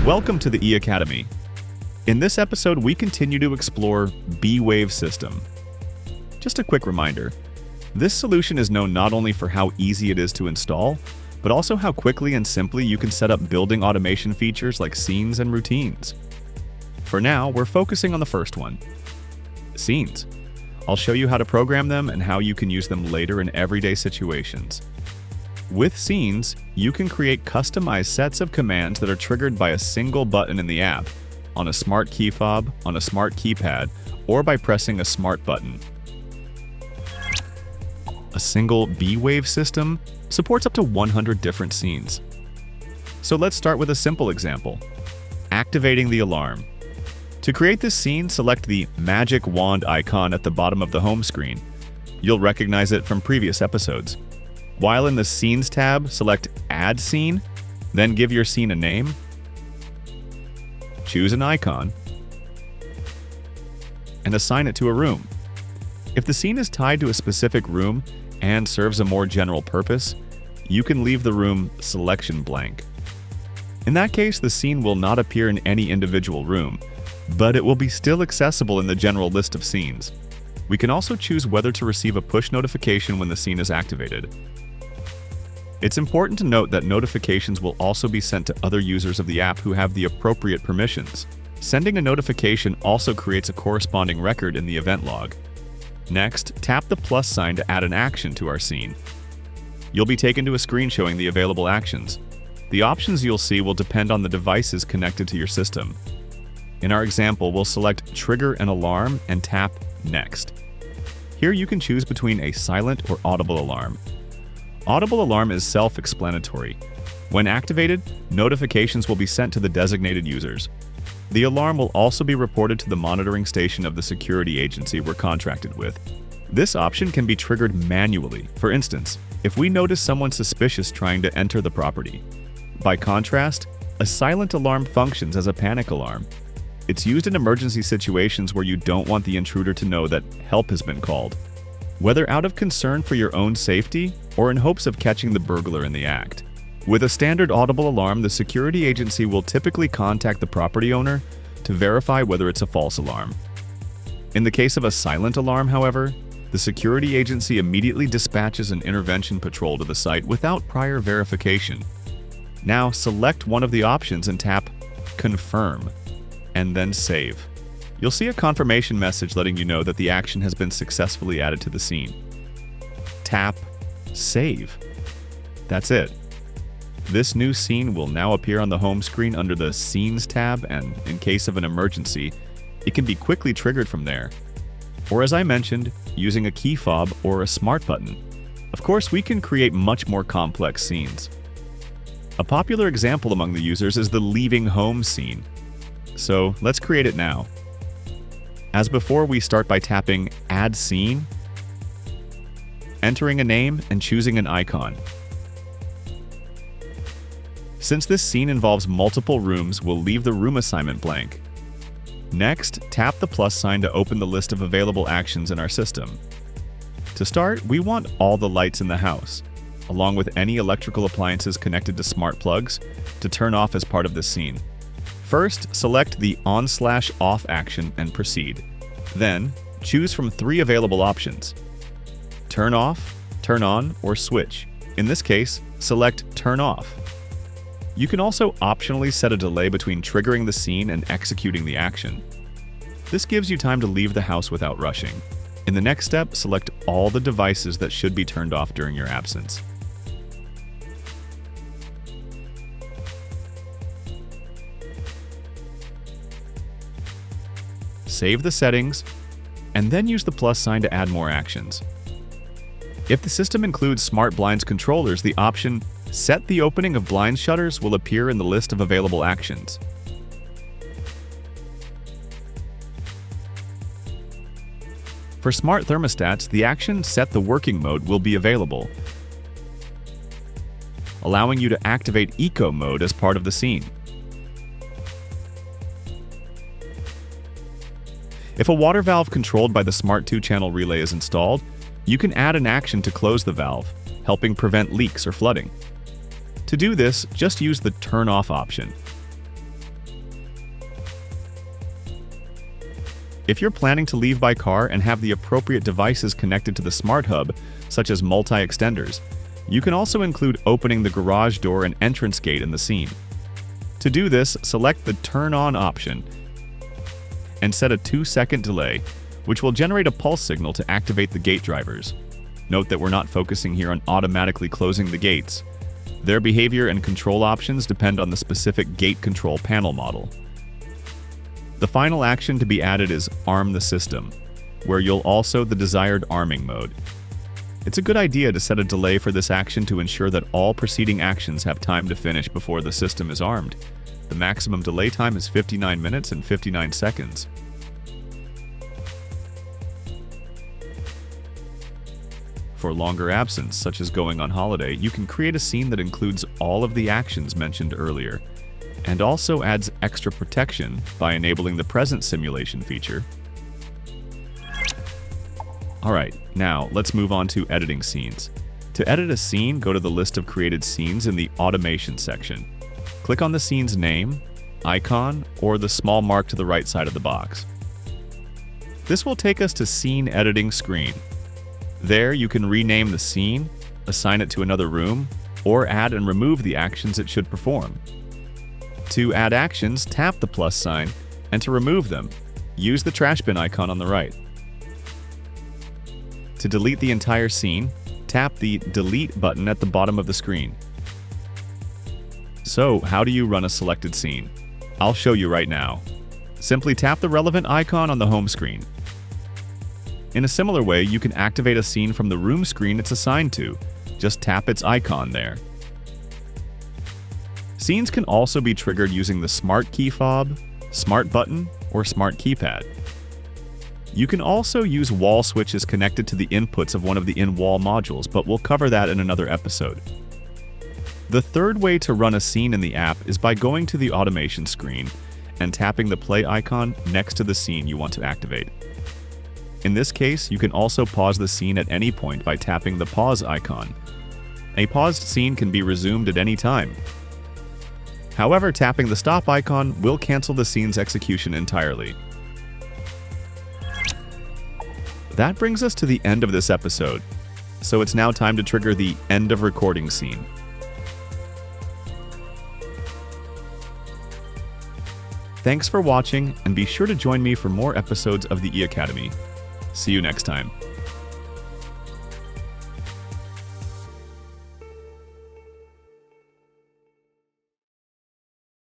Welcome to the E-Academy. In this episode, we continue to explore B-Wave system. Just a quick reminder, this solution is known not only for how easy it is to install, but also how quickly and simply you can set up building automation features like scenes and routines. For now, we're focusing on the first one, scenes. I'll show you how to program them and how you can use them later in everyday situations. With scenes, you can create customized sets of commands that are triggered by a single button in the app, on a smart key fob, on a smart keypad, or by pressing a smart button. A single B-Wave system supports up to 100 different scenes. So let's start with a simple example, activating the alarm. To create this scene, select the magic wand icon at the bottom of the home screen. You'll recognize it from previous episodes. While in the Scenes tab, select Add Scene, then give your scene a name, choose an icon, and assign it to a room. If the scene is tied to a specific room and serves a more general purpose, you can leave the room selection blank. In that case, the scene will not appear in any individual room, but it will be still accessible in the general list of scenes. We can also choose whether to receive a push notification when the scene is activated. It's important to note that notifications will also be sent to other users of the app who have the appropriate permissions. Sending a notification also creates a corresponding record in the event log. Next, tap the plus sign to add an action to our scene. You'll be taken to a screen showing the available actions. The options you'll see will depend on the devices connected to your system. In our example, we'll select Trigger an Alarm and tap Next. Here you can choose between a silent or audible alarm. Audible alarm is self-explanatory. When activated, notifications will be sent to the designated users. The alarm will also be reported to the monitoring station of the security agency we're contracted with. This option can be triggered manually, for instance, if we notice someone suspicious trying to enter the property. By contrast, a silent alarm functions as a panic alarm. It's used in emergency situations where you don't want the intruder to know that help has been called, whether out of concern for your own safety or in hopes of catching the burglar in the act. With a standard audible alarm, the security agency will typically contact the property owner to verify whether it's a false alarm. In the case of a silent alarm, however, the security agency immediately dispatches an intervention patrol to the site without prior verification. Now select one of the options and tap Confirm, and then Save. You'll see a confirmation message letting you know that the action has been successfully added to the scene. Tap Save. That's it. This new scene will now appear on the home screen under the Scenes tab, and in case of an emergency, it can be quickly triggered from there. Or as I mentioned, using a key fob or a smart button. Of course, we can create much more complex scenes. A popular example among the users is the Leaving Home scene. So let's create it now. As before, we start by tapping Add Scene, entering a name, and choosing an icon. Since this scene involves multiple rooms, we'll leave the room assignment blank. Next, tap the plus sign to open the list of available actions in our system. To start, we want all the lights in the house, along with any electrical appliances connected to smart plugs, to turn off as part of this scene. First, select the on/off action and proceed. Then, choose from 3 available options: turn off, turn on, or switch. In this case, select turn off. You can also optionally set a delay between triggering the scene and executing the action. This gives you time to leave the house without rushing. In the next step, select all the devices that should be turned off during your absence. Save the settings, and then use the plus sign to add more actions. If the system includes smart blinds controllers, the option Set the opening of blind shutters will appear in the list of available actions. For smart thermostats, the action Set the working mode will be available, allowing you to activate Eco mode as part of the scene. If a water valve controlled by the Smart 2-channel relay is installed, you can add an action to close the valve, helping prevent leaks or flooding. To do this, just use the Turn Off option. If you're planning to leave by car and have the appropriate devices connected to the Smart Hub, such as multi-extenders, you can also include opening the garage door and entrance gate in the scene. To do this, select the Turn On option and set a 2-second delay, which will generate a pulse signal to activate the gate drivers. Note that we're not focusing here on automatically closing the gates. Their behavior and control options depend on the specific gate control panel model. The final action to be added is Arm the System, where you'll also the desired arming mode. It's a good idea to set a delay for this action to ensure that all preceding actions have time to finish before the system is armed. The maximum delay time is 59 minutes and 59 seconds. For longer absence, such as going on holiday, you can create a scene that includes all of the actions mentioned earlier, and also adds extra protection by enabling the present simulation feature. Alright, now let's move on to editing scenes. To edit a scene, go to the list of created scenes in the Automation section. Click on the scene's name, icon, or the small mark to the right side of the box. This will take us to Scene Editing screen. There you can rename the scene, assign it to another room, or add and remove the actions it should perform. To add actions, tap the plus sign, and to remove them, use the trash bin icon on the right. To delete the entire scene, tap the Delete button at the bottom of the screen. So, how do you run a selected scene? I'll show you right now. Simply tap the relevant icon on the home screen. In a similar way, you can activate a scene from the room screen it's assigned to. Just tap its icon there. Scenes can also be triggered using the Smart Keyfob, Smart Button, or Smart Keypad. You can also use wall switches connected to the inputs of one of the in-wall modules, but we'll cover that in another episode. The third way to run a scene in the app is by going to the Automation screen and tapping the play icon next to the scene you want to activate. In this case, you can also pause the scene at any point by tapping the pause icon. A paused scene can be resumed at any time. However, tapping the stop icon will cancel the scene's execution entirely. That brings us to the end of this episode, so it's now time to trigger the end of recording scene. Thanks for watching, and be sure to join me for more episodes of the E Academy. See you next time.